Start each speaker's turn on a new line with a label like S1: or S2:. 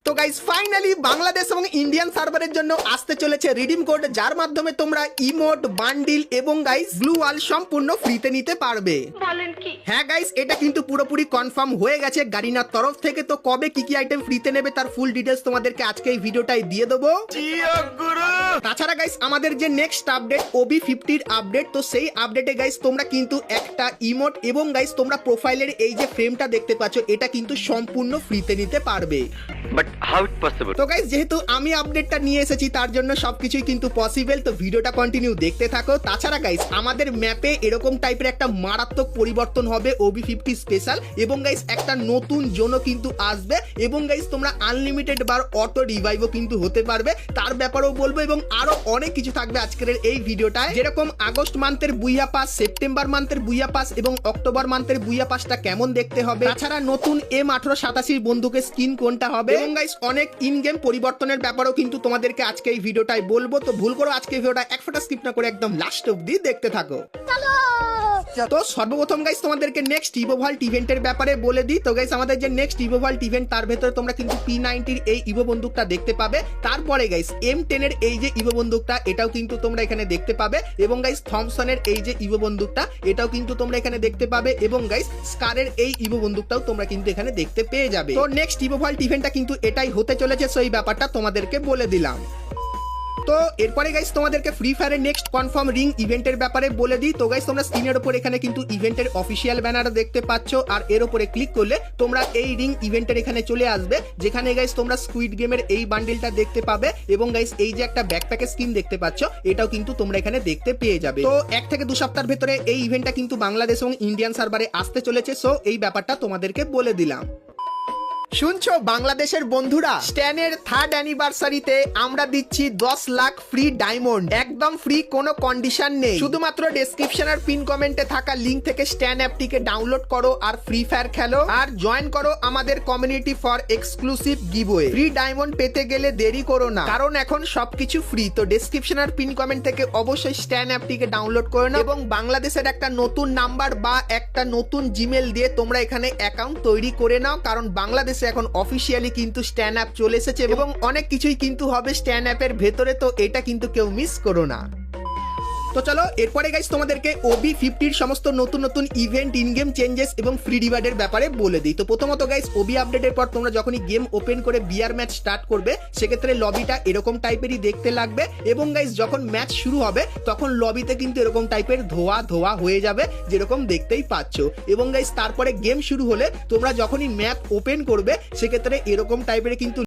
S1: তো guys finally Bangladesh এবং Indian সার্ভারের জন্য আসতে চলেছে রিডিম কোড, যার মাধ্যমে তোমরা ইমোট, বান্ডিল এবং গাইস ব্লু ওয়াল সম্পূর্ণ ফ্রিতে নিতে পারবে।
S2: বলেন কি?
S1: হ্যাঁ গাইস, এটা কিন্তু পুরোপুরি কনফার্ম হয়ে গেছে গারিনার তরফ থেকে। তো কবে কি কি আইটেম ফ্রিতে নেবে তার ফুল ডিটেলস তোমাদেরকে আজকে এই ভিডিওটাই দিয়ে দেবো। তাছাড়া গাইস আমাদের যে নেক্সট আপডেট OB50 এর আপডেট, তো সেই আপডেটে গাইস তোমরা কিন্তু একটা ইমোট এবং গাইস তোমরা প্রোফাইলের এই যে ফ্রেমটা দেখতে পাচ্ছ এটা কিন্তু সম্পূর্ণ ফ্রিতে নিতে পারবে।
S3: But how it possible?
S1: তো গাইস যেহেতু আমি আপডেটটা নিয়ে এসেছি তার জন্য সবকিছুই কিন্তু পসিবল, তো ভিডিওটা কন্টিনিউ দেখতে থাকো। তাছাড়া গাইস আমাদের ম্যাপে এরকম টাইপের একটা মারাত্মক পরিবর্তন হবে OB50 স্পেশাল, এবং গাইস একটা নতুন জোনও কিন্তু আসবে, এবং গাইস তোমরা আনলিমিটেড বার অটো রিভাইভও কিন্তু হতে পারবে, তার ব্যাপারেও বলবো, এবং আরো অনেক কিছু থাকবে আজকের এই ভিডিওটায়। যেরকম আগস্ট মান্থের বুইয়া পাস, সেপ্টেম্বর মান্থের বুইয়া পাস এবং অক্টোবর মান্থের বুইয়া পাসটা কেমন দেখতে হবে, তাছাড়া নতুন M1887 বন্দুকের স্কিন কোনটা হবে, এবং গাইস অনেক ইন গেম পরিবর্তনের ব্যাপারেও কিন্তু তোমাদেরকে আজকে এই ভিডিওটাই বলবো। তো ভুল করো আজকে ভিডিওটা এক ফোঁটা স্কিপ না করে একদম লাস্ট অবধি দেখতে থাকো। তো সর্বপ্রথম গাইস তোমাদেরকে নেক্সট ইভোভল্ট ইভেন্টের ব্যাপারে বলে দিই। তো গাইস আমাদের যে নেক্সট ইভোভল্ট ইভেন্ট তার ভেতরে তোমরা কিন্তু P90 এর এই ইভো বন্দুকটা দেখতে পাবে। তারপরে গাইস M10 এর এই যে ইভো বন্দুকটা এটাও কিন্তু তোমরা এখানে দেখতে পাবে, এবং গাইস থমসনের এই যে ইভো বন্দুকটা এটাও কিন্তু তোমরা এখানে দেখতে পাবে, এবং গাইস স্কারের এই ইভো বন্দুকটাও তোমরা কিন্তু এখানে দেখতে পেয়ে যাবে। তো নেক্সট ইভোভল্ট ইভেন্টটা কিন্তু এটাই হতে চলেছে, সো এই ব্যাপারটা তোমাদেরকে বলে দিলাম। তো এরপরে গাইস তোমাদেরকে ফ্রি ফায়ারের নেক্সট কনফার্ম রিং ইভেন্টের ব্যাপারে বলে দিই। তো গাইস তোমরা স্ক্রিনের উপর এখানে কিন্তু ইভেন্টের অফিসিয়াল ব্যানার দেখতে পাচ্ছ, আর এর উপরে ক্লিক করলে তোমরা এই রিং ইভেন্টের এখানে চলে আসবে, যেখানে গাইস তোমরা স্কুইড গেমের এই বান্ডিলটা দেখতে পাবে, এবং গাইস এই যে একটা ব্যাকপ্যাকের স্কিন দেখতে পাচ্ছ এটাও কিন্তু তোমরা এখানে দেখতে পেয়ে যাবে। তো 1 থেকে 2 সপ্তাহের ভেতরে এই ইভেন্টটা কিন্তু বাংলাদেশ এবং ইন্ডিয়ান সার্ভারে আসতে চলেছে, সো এই ব্যাপারটা তোমাদেরকে বলে দিলাম। শুনছো বাংলাদেশের বন্ধুরা, স্ট্যানের 3rd অ্যানিভার্সারিতে আমরা দিচ্ছি 10 লাখ ফ্রি ডায়মন্ড, একদম ফ্রি, কোনো কন্ডিশন নেই। শুধুমাত্র ডেসক্রিপশন আর পিন কমেন্টে থাকা লিংক থেকে স্ট্যান অ্যাপটিকে ডাউনলোড করো আর ফ্রি ফায়ার খেলো, আর জয়েন করো আমাদের community for exclusive giveaway. Free diamond পেতে গেলে দেরি করো না, কারণ এখন সবকিছু ফ্রি। তো ডেসক্রিপশন আর পিন কমেন্ট থেকে অবশ্যই স্ট্যান অ্যাপটিকে ডাউনলোড করে নাও, এবং বাংলাদেশের একটা নতুন নাম্বার বা একটা নতুন জিমেল দিয়ে তোমরা এখানে অ্যাকাউন্ট তৈরি করে নাও, কারণ বাংলাদেশ এখন অফিসিয়ালি কিন্তু স্ট্যান অ্যাপ চলে এসেছে, এবং অনেক কিছুই কিন্তু হবে স্ট্যান অ্যাপের ভেতরে, তো এটা কিন্তু কেউ মিস করো না। তো চলো এরপরে গাইস তোমাদেরকে OB50 এর সমস্ত নতুন নতুন ইভেন্ট, ইন গেম চেঞ্জেস এবং ফ্রি রিওয়ার্ডের ব্যাপারে বলে দিই। তো প্রথমত গাইস OB আপডেটের পর তোমরা যখনই গেম ওপেন করে বিআর ম্যাচ স্টার্ট করবে সেক্ষেত্রে লবিটা এরকম টাইপেরই দেখতে লাগবে, এবং গাইস যখন ম্যাচ শুরু হবে তখন লবিতে কিন্তু এরকম টাইপের ধোয়া ধোয়া হয়ে যাবে, যেরকম দেখতেই পাচ্ছ। এবং গাইস তারপরে গেম শুরু হলে তোমরা যখনই ম্যাপ ওপেন করবে সেক্ষেত্রে এরকম টাইপের কিন্তু